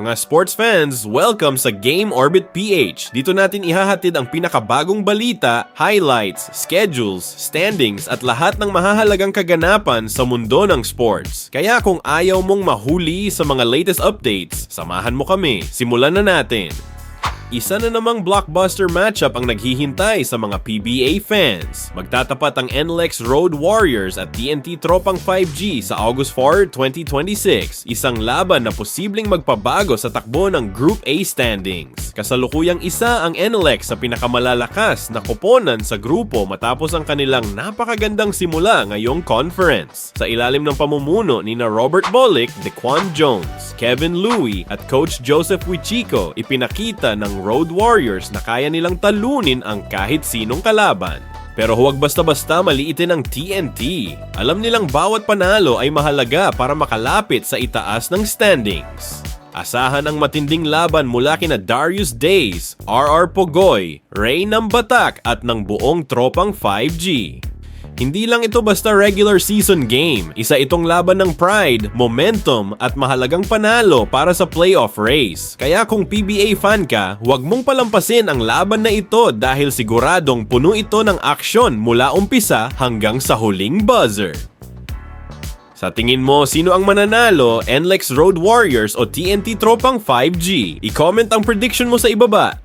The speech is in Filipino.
Mga sports fans, welcome sa Game Orbit PH. Dito natin ihahatid ang pinakabagong balita, highlights, schedules, standings at lahat ng mahahalagang kaganapan sa mundo ng sports. Kaya kung ayaw mong mahuli sa mga latest updates, samahan mo kami. Simulan na natin. Isa na namang blockbuster matchup ang naghihintay sa mga PBA fans. Magtatapat ang NLEX Road Warriors at TNT Tropang 5G sa August 4, 2026. Isang laban na posibleng magpabago sa takbo ng Group A standings. Kasalukuyang isa ang NLEX sa pinakamalalakas na koponan sa grupo matapos ang kanilang napakagandang simula ngayong conference. Sa ilalim ng pamumuno ni Robert Bolick, Dequan Jones, Kevin Louie at Coach Joseph Wichico, ipinakita ng Road Warriors na kaya nilang talunin ang kahit sinong kalaban. Pero huwag basta-basta maliitin ang TNT. Alam nilang bawat panalo ay mahalaga para makalapit sa itaas ng standings. Asahan ang matinding laban mula kina Darius Days, RR Pogoy, Ray ng Batak at ng buong tropang 5G. Hindi lang ito basta regular season game. Isa itong laban ng pride, momentum at mahalagang panalo para sa playoff race. Kaya kung PBA fan ka, huwag mong palampasin ang laban na ito dahil siguradong puno ito ng aksyon mula umpisa hanggang sa huling buzzer. Sa tingin mo, sino ang mananalo, NLEX Road Warriors o TNT Tropang 5G? I-comment ang prediction mo sa ibaba.